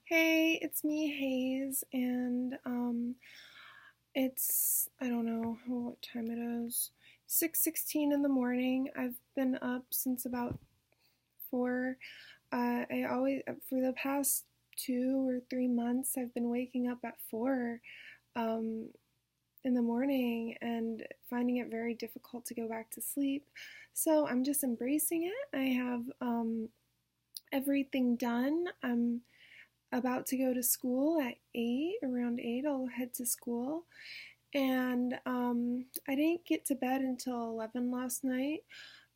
Hey, it's me, Hayes, and I don't know what time it is. 6:16 in the morning. I've been up since about 4. I always for the past 2 or 3 months I've been waking up at 4 um in the morning and finding it very difficult to go back to sleep. So I'm just embracing it. I have everything done. I'm about to go to school at 8. Around 8, I'll head to school. And I didn't get to bed until 11 last night.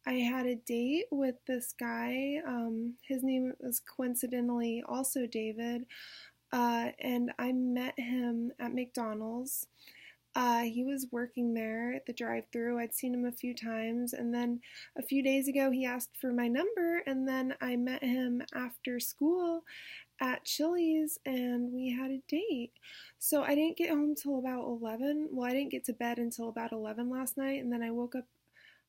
I had a date with this guy. His name was coincidentally also David. And I met him at McDonald's. He was working there at the drive-thru. I'd seen him a few times, and then a few days ago he asked for my number, and then I met him after school at Chili's and we had a date. So I didn't get home till about 11. Well, I didn't get to bed until about 11 last night, and then I woke up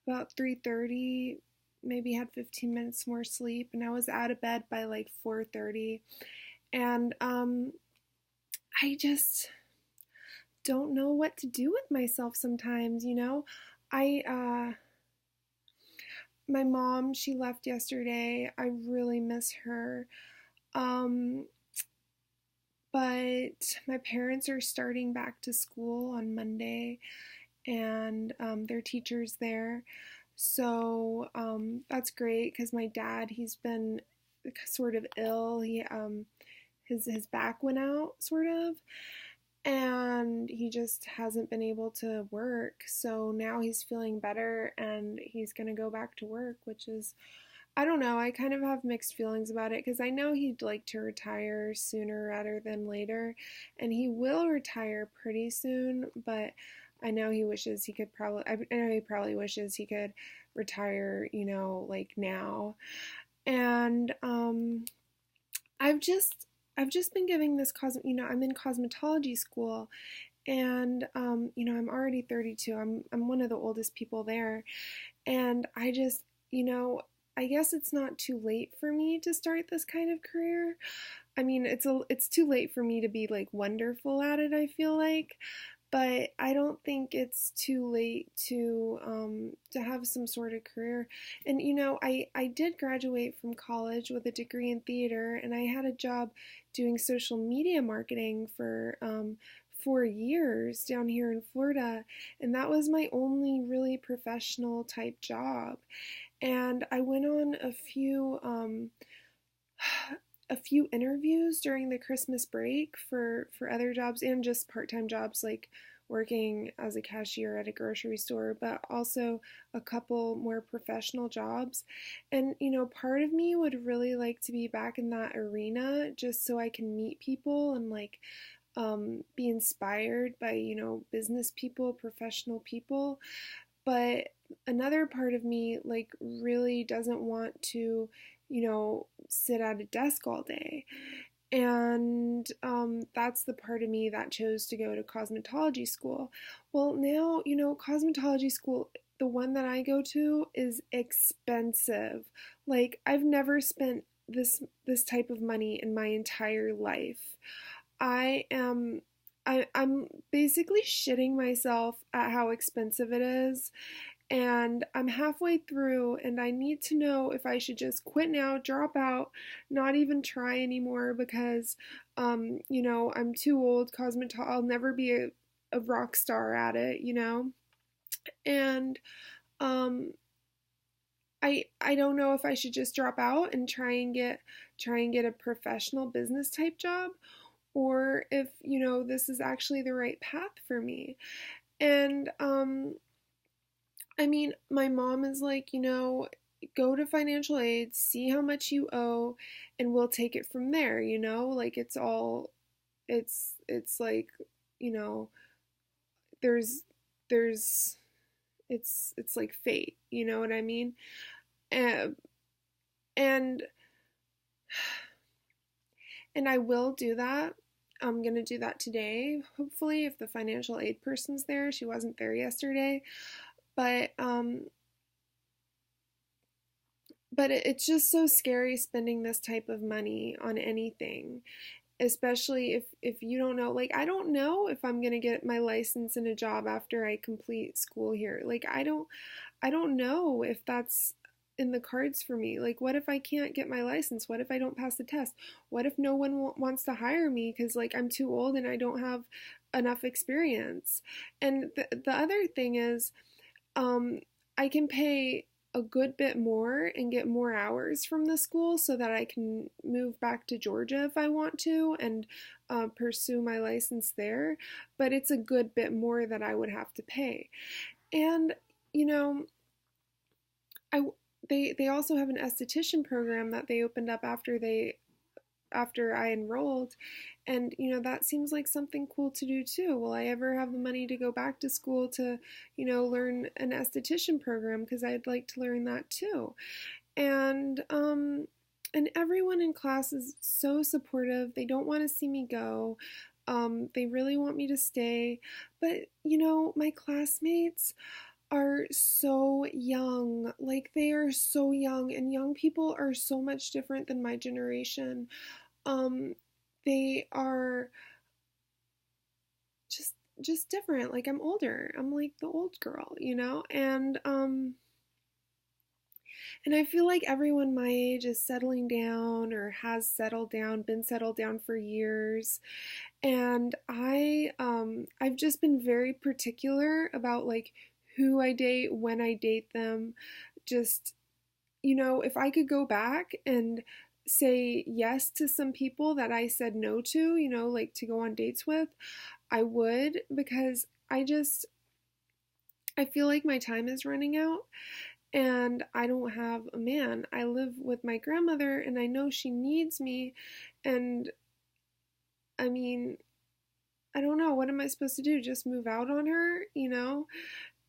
about 3:30, maybe had 15 minutes more sleep, and I was out of bed by like 4:30. And I just don't know what to do with myself sometimes. I My mom, she left yesterday. I really miss her. Um but my parents are starting back to school on Monday, and their teachers there. So that's great because my dad, he's been sort of ill. His back went out, sort of, and he just hasn't been able to work. So now he's feeling better and he's gonna go back to work, which is, I don't know, I kind of have mixed feelings about it because I know he'd like to retire sooner rather than later, and he will retire pretty soon, but I know he wishes he could probably, I know he probably wishes he could retire, like now. And I've just I've just been giving this I'm in cosmetology school, and I'm already 32. I'm one of the oldest people there, and I guess it's not too late for me to start this kind of career. I mean, it's too late for me to be like wonderful at it, I feel like, but I don't think it's too late to have some sort of career. And I did graduate from college with a degree in theater, and I had a job doing social media marketing for 4 years down here in Florida, and that was my only really professional type job. And I went on a few interviews during the Christmas break for other jobs and just part-time jobs like working as a cashier at a grocery store, but also a couple more professional jobs. And part of me would really like to be back in that arena just so I can meet people and like be inspired by business people, professional people. But another part of me like really doesn't want to sit at a desk all day. And that's the part of me that chose to go to cosmetology school. Well, now, cosmetology school, the one that I go to, is expensive. Like, I've never spent this type of money in my entire life. I am I'm basically shitting myself at how expensive it is, and I'm halfway through, and I need to know if I should just quit now, drop out, not even try anymore because, I'm too old. I'll never be a rock star at it. And um, I don't know if I should just drop out and try and get a professional business type job, or if this is actually the right path for me. And I mean, my mom is like, go to financial aid, see how much you owe, and we'll take it from there. Like it's like, you know, there's there's it's like fate, you know what I mean? And and and I will do that. I'm gonna do that today, hopefully, if the financial aid person's there. She wasn't there yesterday. But it's just so scary spending this type of money on anything. especially if you don't know, like I don't know if I'm going to get my license and a job after I complete school here. Like I don't know if that's in the cards for me. Like what if I can't get my license? What if I don't pass the test? What if no one wants to hire me cuz like I'm too old and I don't have enough experience? And the other thing is um, I can pay a good bit more and get more hours from the school so that I can move back to Georgia if I want to and pursue my license there. But it's a good bit more that I would have to pay. And, you know, I they also have an esthetician program that they opened up after I enrolled. And, that seems like something cool to do too. Will I ever have the money to go back to school to, learn an esthetician program? Because I'd like to learn that too. And everyone in class is so supportive. They don't want to see me go. They really want me to stay. But, my classmates are so young. Like, they are so young, and young people are so much different than my generation. Um, they are just different. Like I'm older. I'm like the old girl, and I feel like everyone my age is settling down or has settled down, been settled down for years. And I've just been very particular about like who I date, when I date them. Just, if I could go back and say yes to some people that I said no to, like to go on dates with, I would, because I feel like my time is running out and I don't have a man. I live with my grandmother and I know she needs me. And I mean, I don't know, what am I supposed to do? Just move out on her?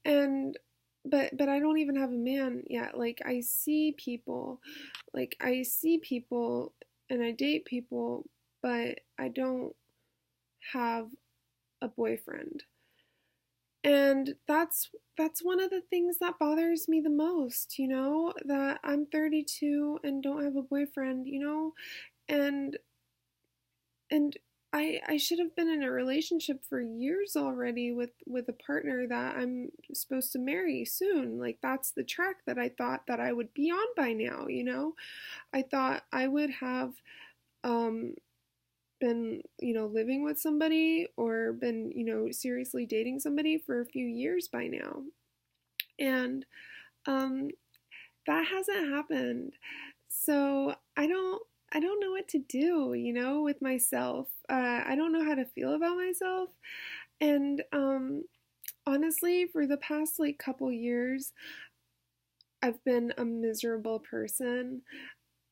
And but I don't even have a man yet. Like I see people and I date people, but I don't have a boyfriend. And that's one of the things that bothers me the most, that I'm 32 and don't have a boyfriend, and and I should have been in a relationship for years already with a partner that I'm supposed to marry soon. Like that's the track that I thought that I would be on by now. I thought I would have um been, living with somebody or been, seriously dating somebody for a few years by now. And um, that hasn't happened. So I don't know what to do, with myself. I don't know how to feel about myself. And honestly, for the past like couple years, I've been a miserable person.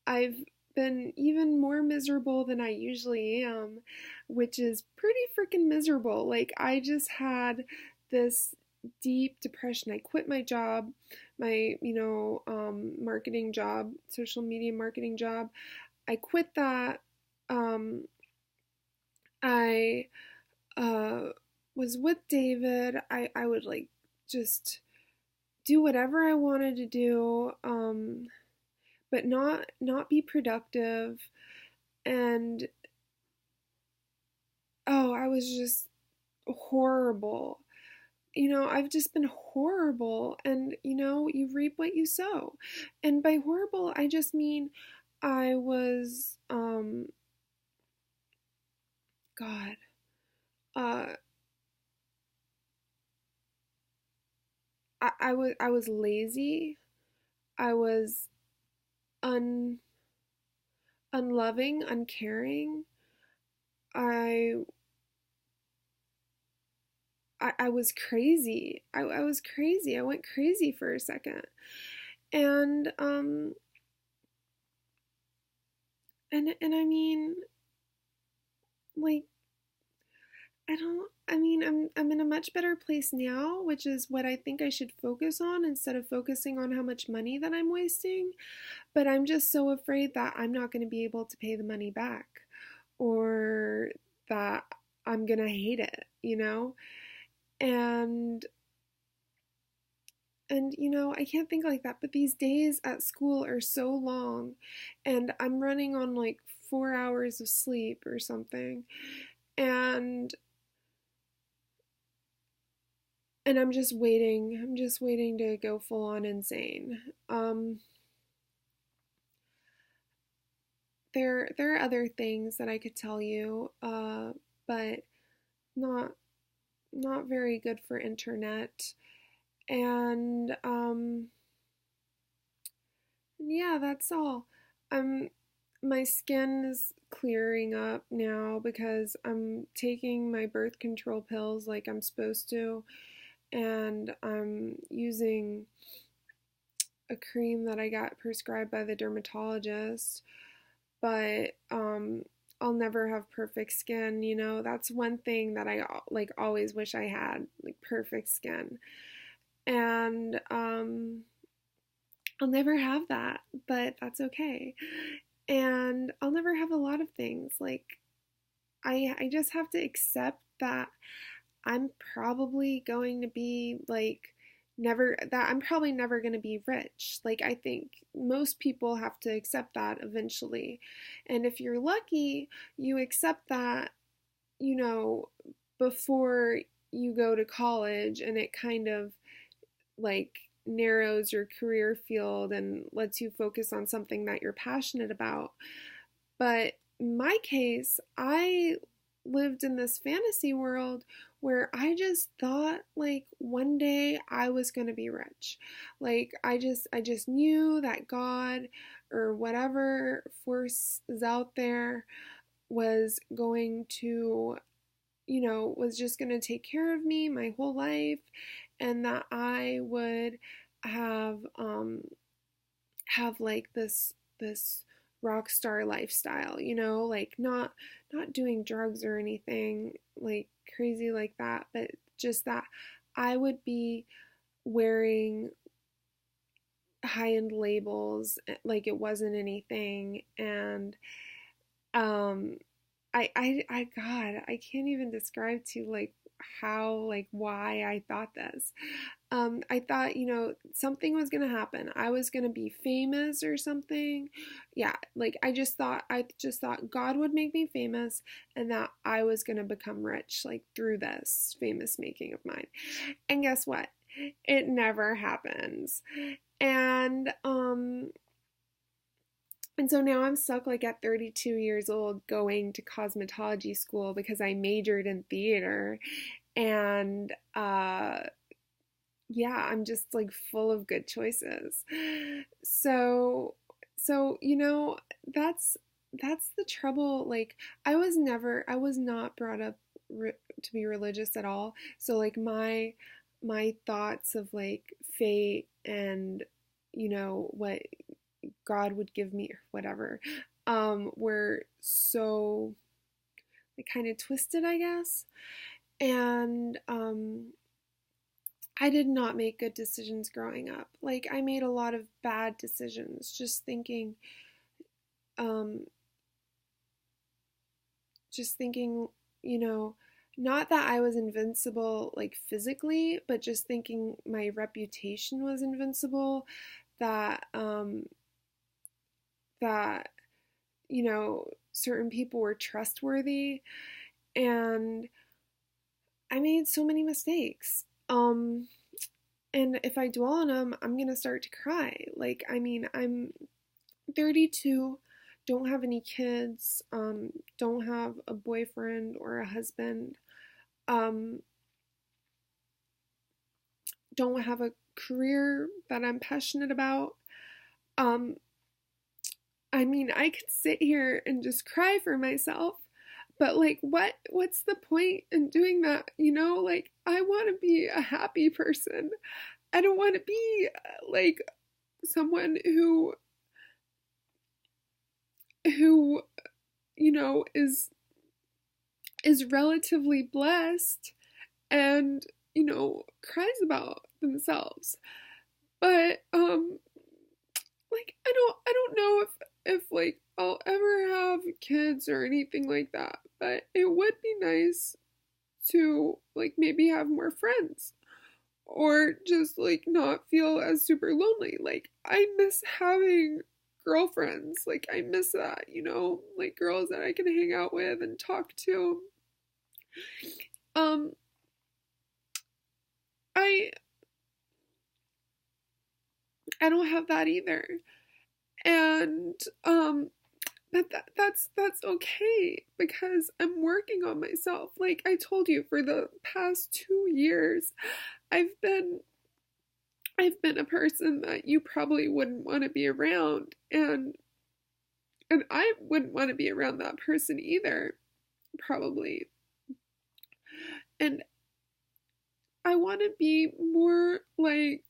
I've been even more miserable than I usually am, which is pretty freaking miserable. Like, I just had this deep depression. I quit my job, my, marketing job, social media marketing job. I quit that. I was with David. I would like just do whatever I wanted to do. But not be productive. And I was just horrible. I've just been horrible, and you reap what you sow. And by horrible I just mean I was god uh I was lazy. I was un unloving, uncaring. I I was crazy. I was crazy. I went crazy for a second. And and I mean, like, I'm in a much better place now, which is what I think I should focus on instead of focusing on how much money that I'm wasting. But I'm just so afraid that I'm not going to be able to pay the money back, or that I'm going to hate it. And I can't think like that, but these days at school are so long, and I'm running on like 4 hours of sleep or something. And I'm just waiting. I'm just waiting to go full on insane. There are other things that I could tell you, but not not very good for internet. And yeah, that's all. Um, my skin is clearing up now because I'm taking my birth control pills like I'm supposed to, and I'm using a cream that I got prescribed by the dermatologist. But I'll never have perfect skin, you know. That's one thing that I like always wish I had, like perfect skin. And I'll never have that, but that's okay. And I'll never have a lot of things. Like I just have to accept that I'm probably going to be like never that I'm probably never going to be rich. Like I think most people have to accept that eventually. And if you're lucky, you accept that, you know, before you go to college, and it kind of like narrows your career field and lets you focus on something that you're passionate about. But in my case, I lived in this fantasy world where I just thought like one day I was going to be rich. Like I just knew that God or whatever force is out there was going to, you know, was just going to take care of me my whole life, and that I would have like this rock star lifestyle, you know, like not doing drugs or anything like crazy like that, but just that I would be wearing high-end labels like it wasn't anything. And um God, I can't even describe to you like how, like why I thought this. I thought, you know, something was gonna happen. I was gonna be famous or something. Yeah, like I just thought God would make me famous, and that I was gonna become rich, like through this famous making of mine. And guess what? It never happens. And and so now I'm stuck like at 32 years old going to cosmetology school because I majored in theater. And yeah, I'm just like full of good choices. So you know, that's the trouble. Like I was not brought up to be religious at all. So like my thoughts of like fate and, you know, what God would give me or whatever, were so like kind of twisted, I guess. And I did not make good decisions growing up. Like I made a lot of bad decisions, um, just thinking, you know, not that I was invincible like physically, but just thinking my reputation was invincible, that that you know, certain people were trustworthy, and I made so many mistakes. And if I dwell on them, I'm gonna start to cry. Like, I mean, I'm 32, don't have any kids, don't have a boyfriend or a husband, um, don't have a career that I'm passionate about. Um, I mean, I could sit here and just cry for myself, but like what's the point in doing that? You know, like I want to be a happy person. I don't want to be like someone who you know is relatively blessed and, you know, cries about themselves. But like I don't know if like I'll ever have kids or anything like that, but it would be nice to like maybe have more friends, or just like not feel as super lonely. Like I miss having girlfriends. Like, I miss that, like girls that I can hang out with and talk to. Um, I I don't have that either. And but that's okay because I'm working on myself. Like I told you, for the past 2 years, I've been I've been a person that you probably wouldn't want to be around, and I wouldn't want to be around that person either, probably. And I want to be more like,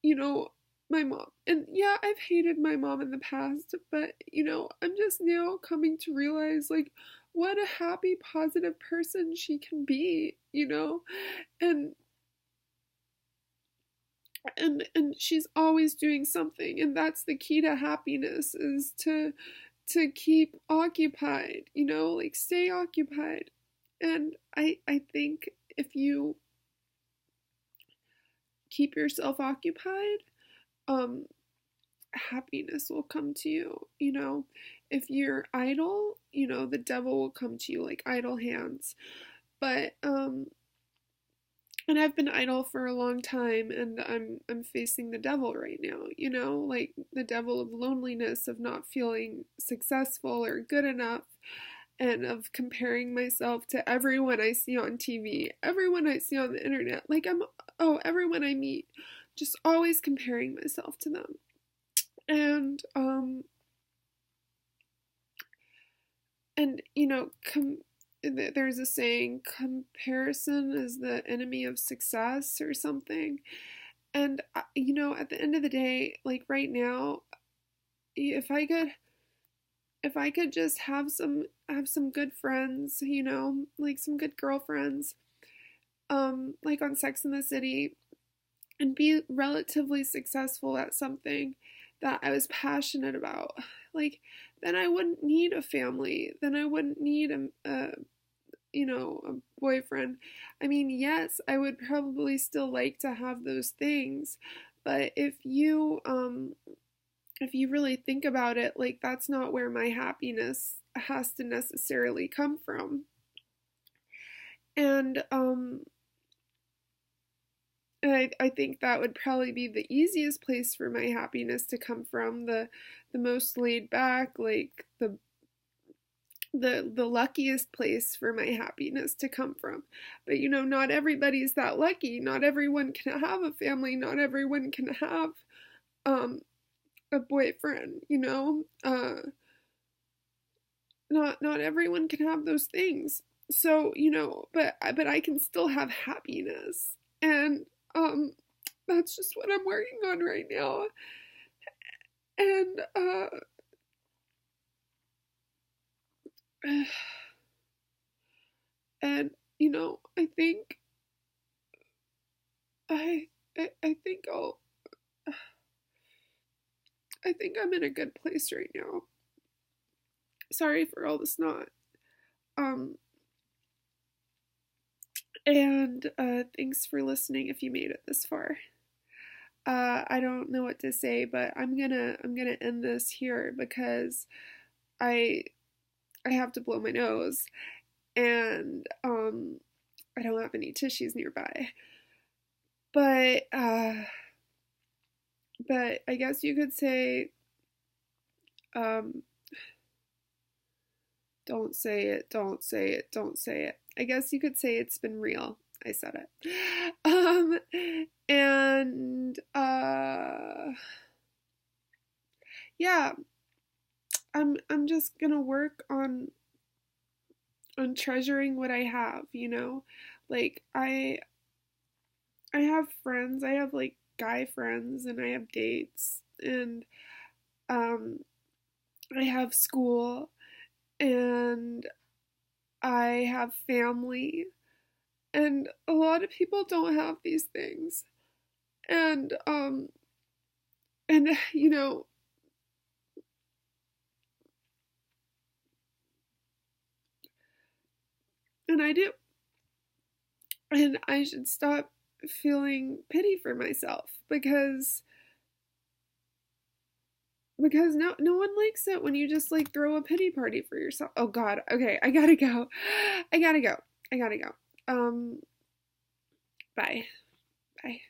you know, my mom. And yeah, I've hated my mom in the past, but I'm just now coming to realize like what a happy, positive person she can be. And and she's always doing something, and that's the key to happiness, is to keep occupied, like stay occupied. And I think if you keep yourself occupied, um happiness will come to you. If you're idle, the devil will come to you like idle hands. But and I've been idle for a long time, and I'm facing the devil right now, like the devil of loneliness, of not feeling successful or good enough, and of comparing myself to everyone I see on TV, everyone I see on the internet. Like everyone I meet, just always comparing myself to them. And there's a saying, comparison is the enemy of success, or something. And at the end of the day, like right now, if I could just have some good friends, like some good girlfriends, like on Sex and the City, and be relatively successful at something that I was passionate about, like, then I wouldn't need a family. Then I wouldn't need a boyfriend. I mean, yes, I would probably still like to have those things, but if you really think about it, like that's not where my happiness has to necessarily come from. And I think that would probably be the easiest place for my happiness to come from, the most laid back, like the luckiest place for my happiness to come from. But not everybody's that lucky. Not everyone can have a family. Not everyone can have a boyfriend. Not everyone can have those things. So but I can still have happiness, and that's just what I'm working on right now. And and I think I think I think I'm in a good place right now. Sorry for all the snot. Um and thanks for listening if you made it this far. I don't know what to say, but I'm gonna end this here because I I have to blow my nose, and I don't have any tissues nearby. But I guess you could say, um don't say it, don't say it, don't say it. I guess you could say it's been real. I said it. And yeah, I'm just gonna work on treasuring what I have. Like I have friends, I have like guy friends, and I have dates, and um I have school, and I have family, and a lot of people don't have these things. And and and I do. And I should stop feeling pity for myself, because because no one likes it when you just like throw a pity party for yourself. Oh God. Okay, I gotta go. I gotta go. I gotta go. Bye. Bye.